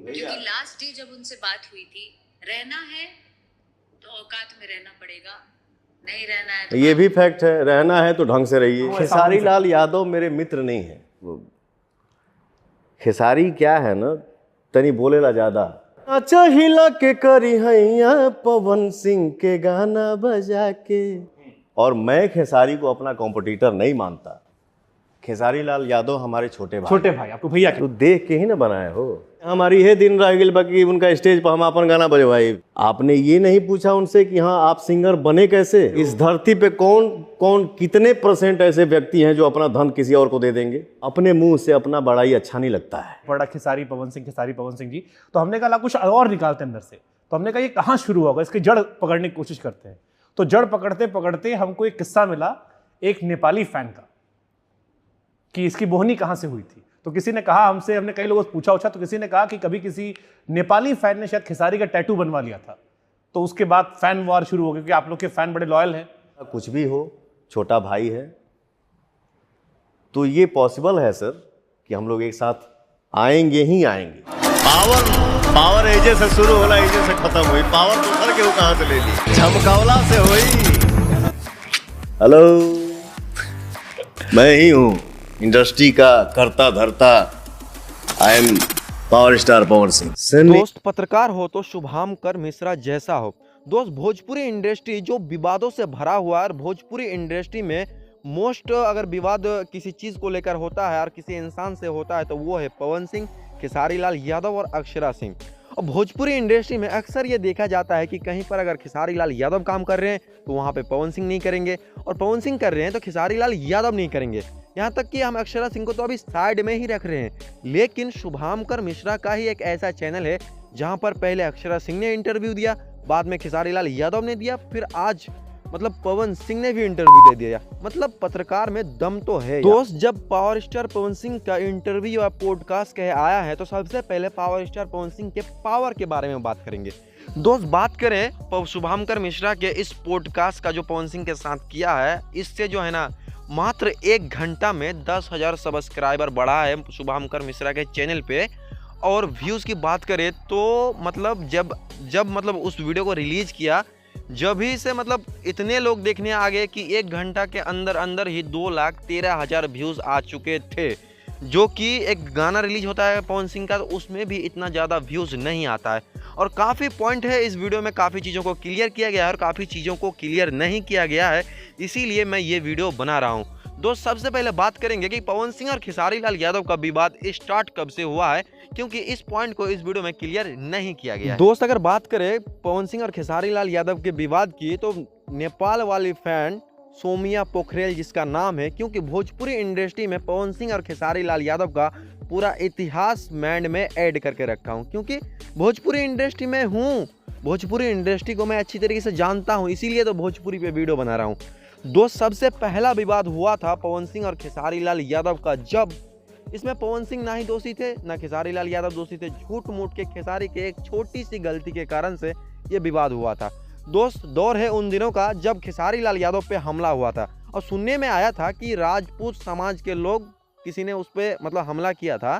क्योंकि last day जब उनसे बात हुई थी, रहना है तो औकात में रहना पड़ेगा, नहीं रहना है तो ये भी फैक्ट है, रहना है तो ढंग से रहिए। खेसारी लाल यादव मेरे मित्र नहीं है। खेसारी क्या है ना, तनी बोलेला ज्यादा। अच्छा हिला के करी हैया पवन सिंह के गाना बजा के। और मैं खेसारी को अपना कॉम्पिटिटर नहीं मानता। खेसारी लाल यादव हमारे छोटे भाई आपको भैया तो देख के ही ना बनाए हो। हमारी है दिन रह गई बाकी उनका स्टेज पर हम अपन गाना बजवाई। आपने ये नहीं पूछा उनसे कि हाँ आप सिंगर बने कैसे। इस धरती पे कौन कौन कितने % ऐसे व्यक्ति हैं जो अपना धन किसी और को दे देंगे। अपने मुंह से अपना बड़ाई अच्छा नहीं लगता है। बड़ा खेसारी पवन सिंह जी। तो हमने कहा कुछ और निकालते अंदर से। तो हमने कहा ये कहाँ शुरू होगा, इसकी जड़ पकड़ने की कोशिश करते हैं। तो जड़ पकड़ते पकड़ते हमको एक किस्सा मिला एक नेपाली फैन का कि इसकी बोहनी कहाँ से हुई थी। तो किसी ने कहा हमसे, हमने कई लोगों से पूछा तो किसी ने कहा कि कभी किसी नेपाली फैन ने शायद खेसारी का टैटू बनवा लिया था, तो उसके बाद फैन वॉर शुरू हो गया, क्योंकि आप लोग के फैन बड़े लॉयल हैं। कुछ भी हो, छोटा भाई है तो ये पॉसिबल है सर कि हम लोग एक साथ आएंगे ही आएंगे। पावर एजे से शुरू होला, एजे से खत्म हुई। पावर तो सर के कहां से ले ली, झमकावला से हुई। हेलो, मैं ही हूँ इंडस्ट्री का करता धरता। I am power star Pawan Singh. दोस्त पत्रकार हो तो शुभांकर मिश्रा जैसा हो। दोस्त भोजपुरी इंडस्ट्री जो विवादों से भरा हुआ है, और भोजपुरी इंडस्ट्री में मोस्ट अगर विवाद किसी चीज को लेकर होता है और किसी इंसान से होता है तो वो है पवन सिंह, खेसारी लाल यादव और अक्षरा सिंह। और भोजपुरी इंडस्ट्री में अक्सर ये देखा जाता है कि कहीं पर अगर खेसारी लाल यादव काम कर रहे हैं तो वहाँ पे पवन सिंह नहीं करेंगे, और पवन सिंह कर रहे हैं तो खेसारी लाल यादव नहीं करेंगे। यहाँ तक कि हम अक्षरा सिंह को तो अभी साइड में ही रख रहे हैं। लेकिन शुभांकर मिश्रा का ही एक ऐसा चैनल है जहाँ पर पहले अक्षरा सिंह ने इंटरव्यू दिया, बाद में खेसारी लाल यादव ने दिया, फिर आज मतलब पवन सिंह ने भी इंटरव्यू दे दिया। मतलब पत्रकार में दम तो है दोस्त। जब पावर स्टार पवन सिंह का इंटरव्यू या पॉडकास्ट कहे आया है तो सबसे पहले पावर स्टार पवन सिंह के पावर के बारे में बात करेंगे। दोस्त बात करें शुभांकर मिश्रा के इस पॉडकास्ट का जो पवन सिंह के साथ किया है, इससे जो है ना मात्र 1 घंटा में 10,000 सब्सक्राइबर बढ़ा है शुभांकर मिश्रा के चैनल पे। और व्यूज़ की बात करें तो मतलब जब मतलब उस वीडियो को रिलीज किया, जब ही से मतलब इतने लोग देखने आ गए कि 1 घंटा के अंदर अंदर ही 2,13,000 व्यूज़ आ चुके थे। जो कि एक गाना रिलीज होता है पवन सिंह का तो उसमें भी इतना ज़्यादा व्यूज़ नहीं आता है। और काफ़ी पॉइंट है इस वीडियो में, काफ़ी चीज़ों को क्लियर किया गया है और काफ़ी चीज़ों को क्लियर नहीं किया गया है, इसीलिए मैं ये वीडियो बना रहा हूँ। दोस्त सबसे पहले बात करेंगे कि पवन सिंह और खेसारी लाल यादव का विवाद स्टार्ट कब से हुआ है, क्योंकि इस पॉइंट को इस वीडियो में क्लियर नहीं किया गया है। दोस्त अगर बात करें पवन सिंह और खेसारी लाल यादव के विवाद की, तो नेपाल वाली फैन सोमिया पोखरेल जिसका नाम है, क्योंकि भोजपुरी इंडस्ट्री में पवन सिंह और खेसारी लाल यादव का पूरा इतिहास मैंड में ऐड करके रखा हूँ, क्योंकि भोजपुरी इंडस्ट्री में हूँ, भोजपुरी इंडस्ट्री को मैं अच्छी तरीके से जानता हूँ, इसीलिए तो भोजपुरी पे वीडियो बना रहा हूँ। दोस्त सबसे पहला विवाद हुआ था पवन सिंह और खेसारी लाल यादव का, जब इसमें पवन सिंह ना ही दोषी थे ना खेसारी लाल यादव दोषी थे। झूठ मूठ के खेसारी के एक छोटी सी गलती के कारण से ये विवाद हुआ था। दोस्त दौर है उन दिनों का जब खेसारी लाल यादव पे हमला हुआ था, और सुनने में आया था कि राजपूत समाज के लोग किसी ने उस पर मतलब हमला किया था।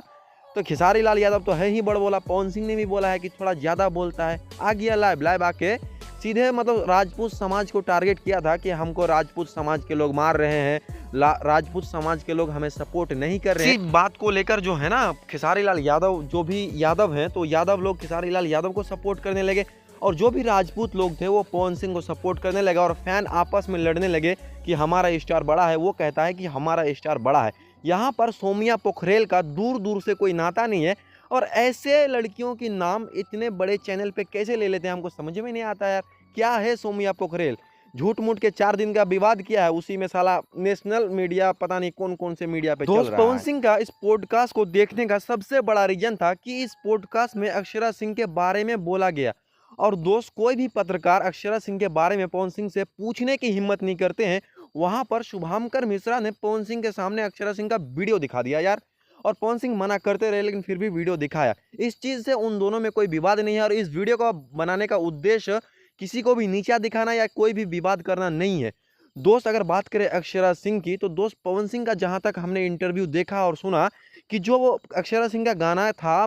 तो खेसारी लाल यादव तो है ही बड़ बोला, पवन सिंह ने भी बोला है कि थोड़ा ज़्यादा बोलता है। आ गया लाइव आके सीधे मतलब राजपूत समाज को टारगेट किया था कि हमको राजपूत समाज के लोग मार रहे हैं, राजपूत समाज के लोग हमें सपोर्ट नहीं कर रहे हैं। इसी बात को लेकर जो है ना खेसारी लाल यादव, जो भी यादव हैं तो यादव लोग खेसारी लाल यादव को सपोर्ट करने लगे, और जो भी राजपूत लोग थे वो पवन सिंह को सपोर्ट करने लगे, और फैन आपस में लड़ने लगे कि हमारा स्टार बड़ा है, वो कहता है कि हमारा स्टार बड़ा है। यहाँ पर सोमिया पोखरेल का दूर दूर से कोई नाता नहीं है, और ऐसे लड़कियों की नाम इतने बड़े चैनल पे कैसे ले लेते हैं हमको समझ में नहीं आता यार। क्या है सोमिया पोखरेल, झूठ मूठ के 4 दिन का विवाद किया है, उसी में साला नेशनल मीडिया पता नहीं कौन कौन से मीडिया पे चल रहा है। पवन सिंह का इस पॉडकास्ट को देखने का सबसे बड़ा रीजन था कि इस पॉडकास्ट में अक्षरा सिंह के बारे में बोला गया, और दोस्त कोई भी पत्रकार अक्षरा सिंह के बारे में पवन सिंह से पूछने की हिम्मत नहीं करते हैं। वहां पर शुभांकर मिश्रा ने पवन सिंह के सामने अक्षरा सिंह का वीडियो दिखा दिया यार, और पवन सिंह मना करते रहे लेकिन फिर भी वीडियो दिखाया। इस चीज़ से उन दोनों में कोई विवाद नहीं है, और इस वीडियो को बनाने का उद्देश्य किसी को भी नीचा दिखाना या कोई भी विवाद करना नहीं है। दोस्त अगर बात करें अक्षरा सिंह की, तो दोस्त पवन सिंह का जहां तक हमने इंटरव्यू देखा और सुना कि जो वो अक्षरा सिंह का गाना था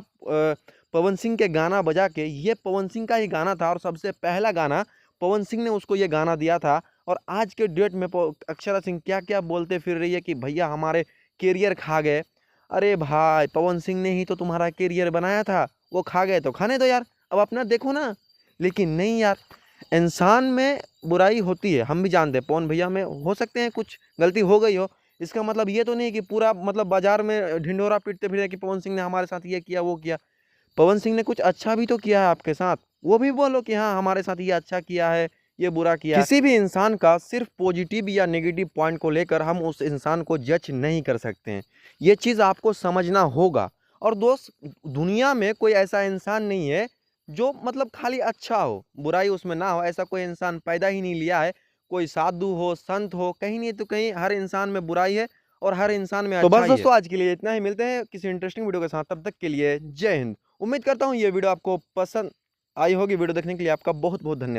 पवन सिंह के गाना बजा के, ये पवन सिंह का ही गाना था और सबसे पहला गाना पवन सिंह ने उसको ये गाना दिया था। और आज के डेट में अक्षरा सिंह क्या क्या बोलते फिर रही है कि भैया हमारे कैरियर खा गए। अरे भाई, पवन सिंह ने ही तो तुम्हारा कैरियर बनाया था, वो खा गए तो खाने दो यार, अब अपना देखो ना। लेकिन नहीं यार, इंसान में बुराई होती है, हम भी जानते हैं। पवन भैया में हो सकते हैं कुछ गलती हो गई हो, इसका मतलब ये तो नहीं कि पूरा मतलब बाजार में ढिंढोरा पीटते फिरे कि पवन सिंह ने हमारे साथ ये किया वो किया। पवन सिंह ने कुछ अच्छा भी तो किया है आपके साथ, वो भी बोलो कि हाँ हमारे साथ ये अच्छा किया है, ये बुरा किया है। किसी भी इंसान का सिर्फ पॉजिटिव या नेगेटिव पॉइंट को लेकर हम उस इंसान को जज नहीं कर सकते हैं, ये चीज़ आपको समझना होगा। और दोस्त, दुनिया में कोई ऐसा इंसान नहीं है जो मतलब खाली अच्छा हो, बुराई उसमें ना हो, ऐसा कोई इंसान पैदा ही नहीं लिया है। कोई साधु हो, संत हो, कहीं नहीं तो कहीं हर इंसान में बुराई है और हर इंसान में अच्छा ही है। तो बस दोस्तों, आज के लिए इतना ही, मिलते हैं किसी इंटरेस्टिंग वीडियो के साथ, तब तक के लिए जय हिंद। उम्मीद करता हूँ ये वीडियो आपको पसंद आई होगी। वीडियो देखने के लिए आपका बहुत बहुत धन्यवाद।